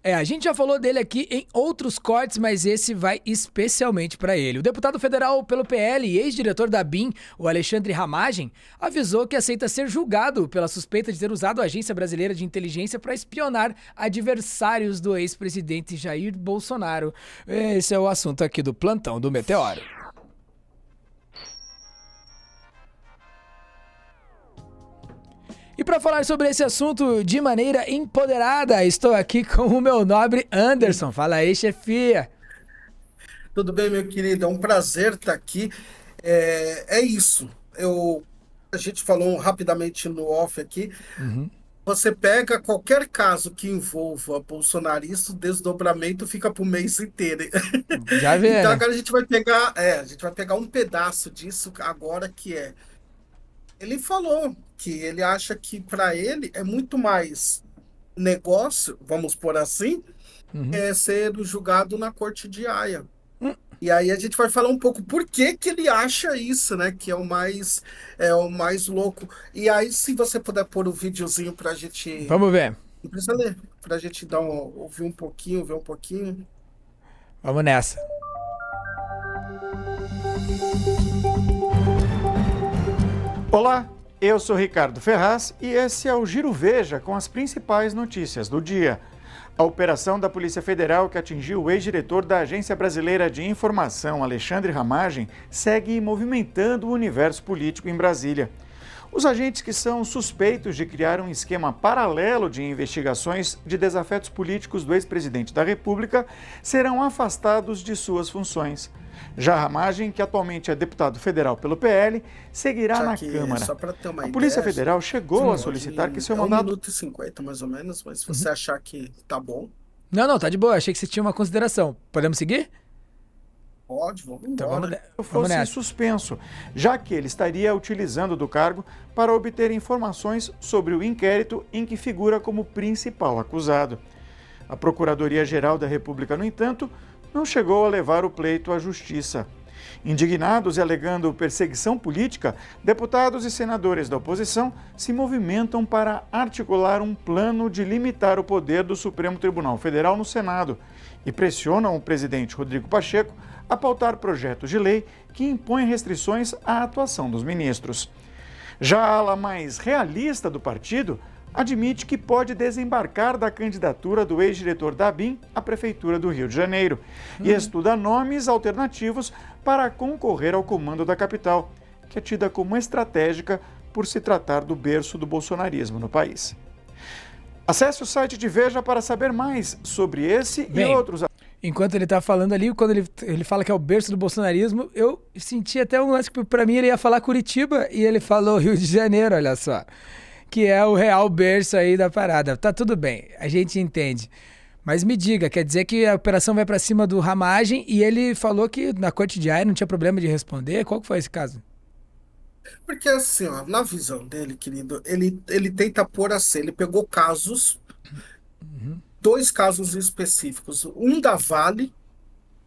A gente já falou dele aqui em outros cortes, mas esse vai especialmente para ele. O deputado federal pelo PL e ex-diretor da BIM, o Alexandre Ramagem, avisou que aceita ser julgado pela suspeita de ter usado a Agência Brasileira de Inteligência para espionar adversários do ex-presidente Jair Bolsonaro. Esse é o assunto aqui do Plantão do Meteoro. E para falar sobre esse assunto de maneira empoderada, estou aqui com o meu nobre Anderson. Fala aí, chefia. Tudo bem, meu querido? É um prazer estar aqui. É isso. A gente falou rapidamente no off aqui. Uhum. Você pega qualquer caso que envolva bolsonarista, o desdobramento fica para o mês inteiro. Já vê, Então né? agora a gente vai pegar um pedaço disso agora que é. Ele falou que ele acha que para ele é muito mais negócio, vamos por assim, Uhum. ser julgado na corte de Haia. E aí a gente vai falar um pouco por que que ele acha isso, né? Que é o mais louco. E aí, se você puder pôr o videozinho pra gente. Vamos ver. Não precisa ler, pra gente ouvir um pouquinho, ver um pouquinho. Vamos nessa. Olá, eu sou Ricardo Ferraz e esse é o Giro Veja com as principais notícias do dia. A operação da Polícia Federal que atingiu o ex-diretor da Agência Brasileira de Informação, Alexandre Ramagem, segue movimentando o universo político em Brasília. Os agentes que são suspeitos de criar um esquema paralelo de investigações de desafetos políticos do ex-presidente da República serão afastados de suas funções. Já Ramagem, que atualmente é deputado federal pelo PL, seguirá Já na que, Câmara. só para ter uma A Polícia ideia, Federal chegou a solicitar que pode. seu É um mandato. minuto e 50 mais ou menos, mas se você achar que tá bom, Não, não, tá de boa. Achei que você tinha uma consideração. Podemos seguir? pode, vamos Então vamos, embora. vamos Fosse nessa. suspenso, já que ele estaria utilizando do cargo para obter informações sobre o inquérito em que figura como principal acusado. A Procuradoria-Geral da República, no entanto, não chegou a levar o pleito à Justiça. Indignados e alegando perseguição política, deputados e senadores da oposição se movimentam para articular um plano de limitar o poder do Supremo Tribunal Federal no Senado e pressionam o presidente Rodrigo Pacheco a pautar projetos de lei que impõem restrições à atuação dos ministros. Já a ala mais realista do partido admite que pode desembarcar da candidatura do ex-diretor da BIM à Prefeitura do Rio de Janeiro e estuda nomes alternativos para concorrer ao comando da capital, que é tida como estratégica por se tratar do berço do bolsonarismo no país. Acesse o site de Veja para saber mais sobre esse e Bem, outros. enquanto ele tá falando ali, quando ele fala que é o berço do bolsonarismo, eu senti até um lance que pra mim ele ia falar Curitiba e ele falou Rio de Janeiro, olha só. Que é o real berço aí da parada. Tá tudo bem, a gente entende. Mas me diga, quer dizer que a operação vai pra cima do Ramagem e ele falou que na corte de Haia não tinha problema de responder? Qual que foi esse caso? Porque assim, ó, na visão dele, querido, ele tenta pôr assim, ele pegou casos, Uhum. dois casos específicos. Um da Vale,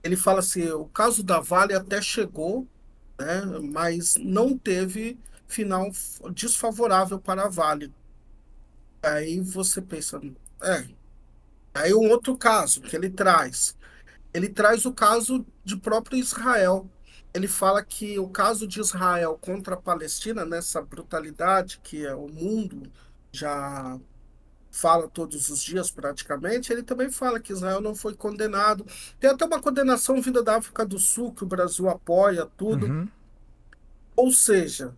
ele fala assim, o caso da Vale até chegou, né, mas não teve final desfavorável para a Vale. Aí você pensa, é. Aí um outro caso que ele traz o caso de próprio Israel. Ele fala que o caso de Israel contra a Palestina, nessa brutalidade que é o mundo já fala todos os dias praticamente, ele também fala que Israel não foi condenado. Tem até uma condenação vinda da África do Sul, que o Brasil apoia tudo. Uhum. Ou seja,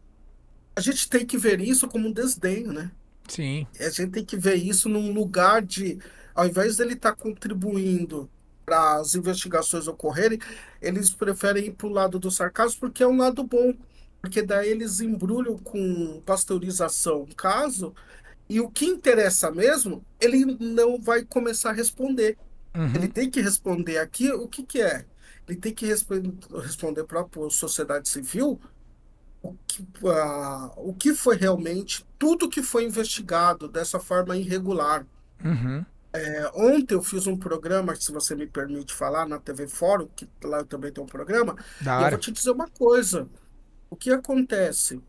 a gente tem que ver isso como um desdenho, né? Sim. A gente tem que ver isso num lugar de, ao invés dele estar contribuindo para as investigações ocorrerem, eles preferem ir para o lado do sarcasmo porque é um lado bom, porque daí eles embrulham com pasteurização o caso e o que interessa mesmo, ele não vai começar a responder. Ele Uhum. tem que responder aqui o que que é. Ele tem que responder para a sociedade civil o que foi realmente tudo que foi investigado dessa forma irregular. Uhum. Ontem eu fiz um programa, se você me permite falar, na TV Fórum, que lá eu também tenho um programa, Da e eu vou hora. te dizer uma coisa. O que acontece?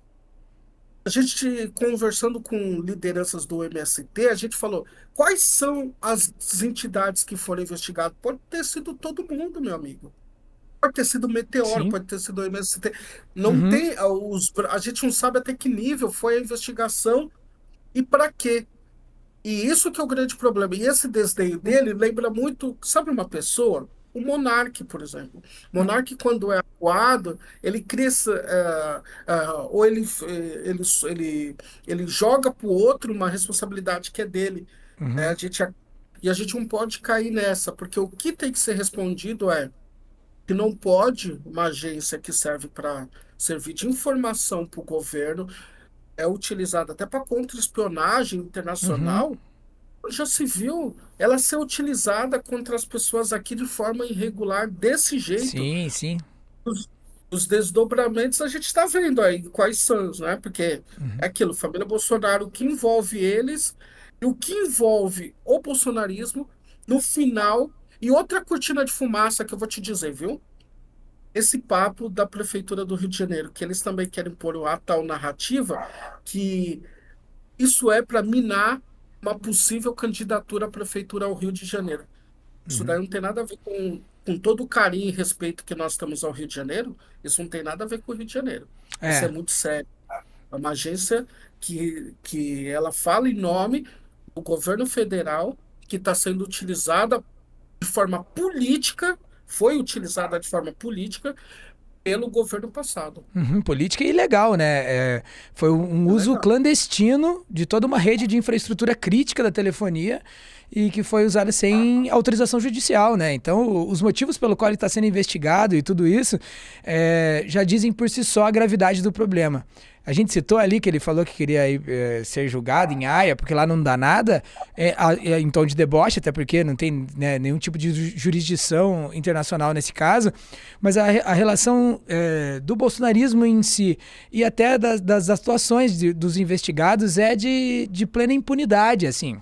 A gente conversando com lideranças do MST, a gente falou, quais são as entidades que foram investigadas? Pode ter sido todo mundo, meu amigo. Pode ter sido o Meteoro, Sim. pode ter sido o MST. Não Uhum. tem, a gente não sabe até que nível foi a investigação e para quê. E isso que é o grande problema. E esse desdenho dele lembra muito, sabe uma pessoa? O monarca, por exemplo. O monarca, quando é acuado, ele cria, ou ele joga para o outro uma responsabilidade que é dele. É, Uhum. e a gente não pode cair nessa, porque o que tem que ser respondido é que não pode uma agência que serve para servir de informação para o governo, é utilizada até para contra-espionagem Uhum. internacional, já se viu ela ser utilizada contra as pessoas aqui de forma irregular, desse jeito. Sim, sim. Os, os desdobramentos a gente está vendo aí quais são, né? Porque é aquilo, família Bolsonaro, o que envolve eles e o que envolve o bolsonarismo no final. E outra cortina de fumaça que eu vou te dizer, viu? Esse papo da Prefeitura do Rio de Janeiro, que eles também querem pôr a tal narrativa que isso é para minar uma possível candidatura à prefeitura ao Rio de Janeiro. Isso daí Uhum. não tem nada a ver com todo o carinho e respeito que nós temos ao Rio de Janeiro. Isso não tem nada a ver com o Rio de Janeiro. Isso é É. muito sério. É uma agência que ela fala em nome do governo federal, que está sendo utilizada de forma política, foi utilizada de forma política pelo governo passado. Uhum, política ilegal, né? Foi um É uso legal. clandestino de toda uma rede de infraestrutura crítica da telefonia e que foi usada sem autorização judicial, né? Então, os motivos pelo qual ele está sendo investigado e tudo isso já dizem por si só a gravidade do problema. A gente citou ali que ele falou que queria ser julgado em Haia, porque lá não dá nada, em tom de deboche, até porque não tem, né, nenhum tipo de jurisdição internacional nesse caso, mas a relação do bolsonarismo em si e até das atuações dos investigados é de plena impunidade, assim.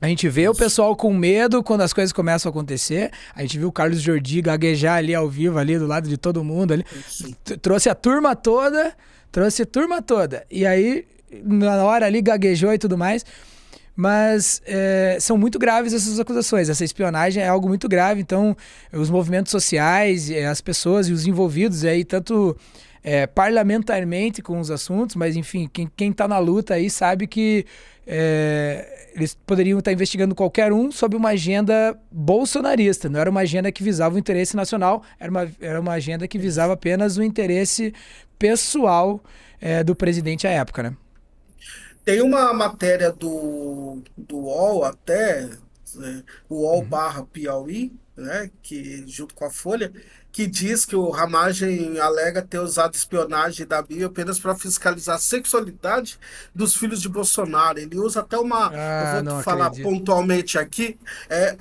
A gente vê o Isso. pessoal com medo quando as coisas começam a acontecer. A gente viu o Carlos Jordi gaguejar ali ao vivo, ali do lado de todo mundo. Ali. Isso. Trouxe a turma toda, trouxe a turma toda. E aí, na hora ali, gaguejou e tudo mais. Mas são muito graves essas acusações. Essa espionagem é algo muito grave. Então, os movimentos sociais, as pessoas e os envolvidos aí, tanto parlamentarmente com os assuntos, mas enfim, quem tá na luta aí sabe que eles poderiam estar investigando qualquer um sob uma agenda bolsonarista. Não era uma agenda que visava o interesse nacional, era uma agenda que visava apenas o interesse pessoal do presidente à época, né? Tem uma matéria do UOL até, o UOL Uhum. barra Piauí, né, que, junto com a Folha, que diz que o Ramagem alega ter usado espionagem da Bíblia apenas para fiscalizar a sexualidade dos filhos de Bolsonaro. Ele usa até eu Ah, vou não falar acredito. pontualmente aqui,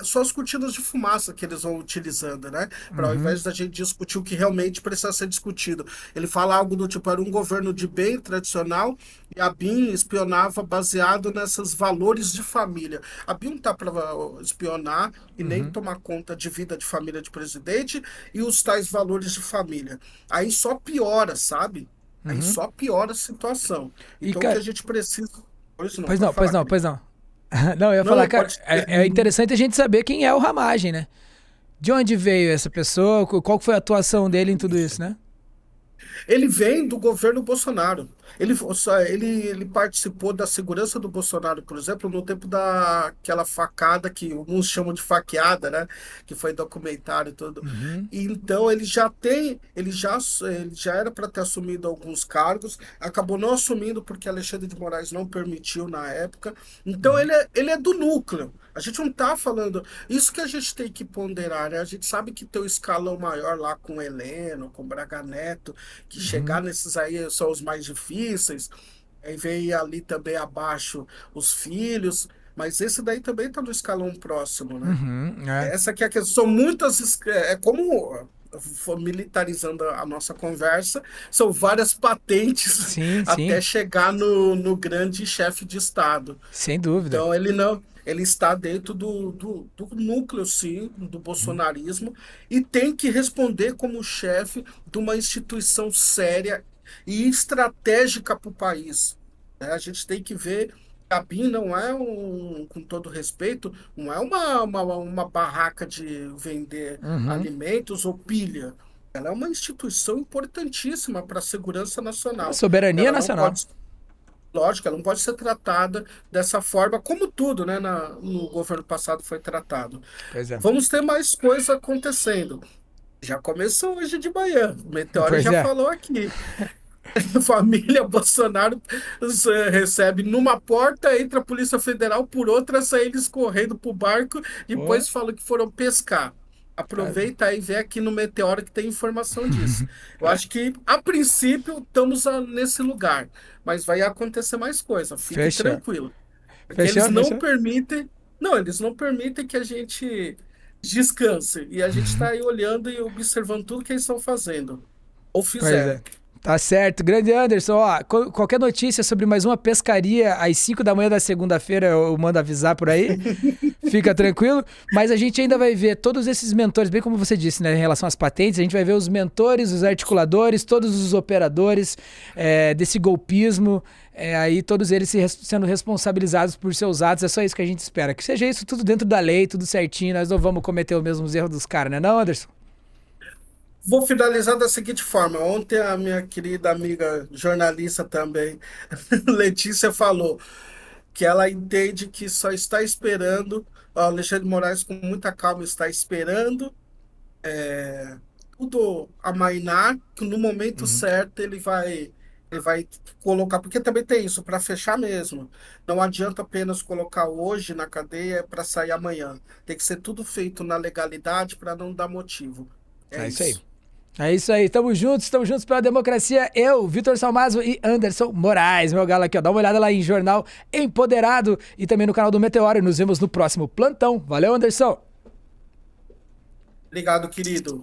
só as cortinas de fumaça que eles vão utilizando, né, para ao Uhum. invés da gente discutir o que realmente precisa ser discutido. Ele fala algo do tipo, era um governo de bem tradicional, e a BIM espionava baseado nesses valores de família. A BIM não está para espionar e nem Uhum. tomar conta de vida de família de presidente e os tais valores de família. Aí só piora, sabe? Aí Uhum. só piora a situação. E, Então o que a cara, gente precisa. Pois não, pois não, pode pois falar, não, querido. pois não. Não, eu ia falar, Não, cara, pode. é interessante a gente saber quem é o Ramagem, né? De onde veio essa pessoa, qual foi a atuação dele em tudo isso, né? Ele vem do governo Bolsonaro. Ele participou da segurança do Bolsonaro, por exemplo, no tempo daquela facada que alguns chamam de faqueada, né? Que foi documentário e tudo. Uhum. E então ele já era para ter assumido alguns cargos, acabou não assumindo porque Alexandre de Moraes não permitiu na época. Então Uhum. ele é do núcleo. A gente não está falando. Isso que a gente tem que ponderar, né? A gente sabe que tem o escalão maior lá com Heleno, com Braga Neto, que Uhum. chegar nesses aí são os mais difíceis. Aí vem ali também abaixo os filhos, mas esse daí também está no escalão próximo, né? Uhum. É. Essa que é a questão. São muitas. É como, militarizando a nossa conversa, são várias patentes Sim, até sim, chegar no grande chefe de Estado. sem dúvida. Então, ele não. Ele está dentro do núcleo, sim, do Uhum. bolsonarismo e tem que responder como chefe de uma instituição séria e estratégica para o país. né? A gente tem que ver, a BIM não é com todo respeito, não é uma barraca de vender Uhum. alimentos ou pilha. Ela é uma instituição importantíssima para a segurança A nacional. soberania Ela não nacional. pode, lógico, ela não pode ser tratada dessa forma, como tudo, né, no governo passado foi tratado. Pois é. Vamos ter mais coisa acontecendo. Já começou hoje de manhã. O Meteoro Pois já é. falou aqui. Família Bolsonaro recebe numa porta, entra a Polícia Federal por outra, sai eles correndo pro barco, Pô, depois falam que foram pescar. tá. Aproveita aí e vê aqui no Meteoro que tem informação disso. Eu acho que, a princípio, estamos nesse lugar, mas vai acontecer mais coisa, fique Fechou. tranquilo. Porque eles Fechou, não fechou. permitem, não, eles não permitem que a gente descanse. E a gente está aí olhando e observando tudo que eles estão fazendo, ou Pois é. fizeram. Tá certo. Grande Anderson, ó, qualquer notícia sobre mais uma pescaria às 5 da manhã da segunda-feira eu mando avisar por aí. Fica tranquilo. Mas a gente ainda vai ver todos esses mentores, bem como você disse, né, em relação às patentes, a gente vai ver os mentores, os articuladores, todos os operadores desse golpismo, aí todos eles sendo responsabilizados por seus atos. É só isso que a gente espera. Que seja isso tudo dentro da lei, tudo certinho. Nós não vamos cometer os mesmos erros dos caras, né, não, Anderson? Vou finalizar da seguinte forma. Ontem a minha querida amiga jornalista também, Letícia, falou que ela entende que só está esperando, o Alexandre de Moraes com muita calma está esperando tudo amainar, que no momento Uhum. certo ele vai colocar, porque também tem isso, para fechar mesmo. Não adianta apenas colocar hoje na cadeia para sair amanhã. Tem que ser tudo feito na legalidade para não dar motivo. É É isso aí. isso. É isso aí, estamos juntos pela democracia. Eu, Vitor Salmazo e Anderson Moraes, meu galo aqui, ó. Dá uma olhada lá em Jornal Empoderado e também no canal do Meteoro. E nos vemos no próximo plantão. Valeu, Anderson! Obrigado, querido.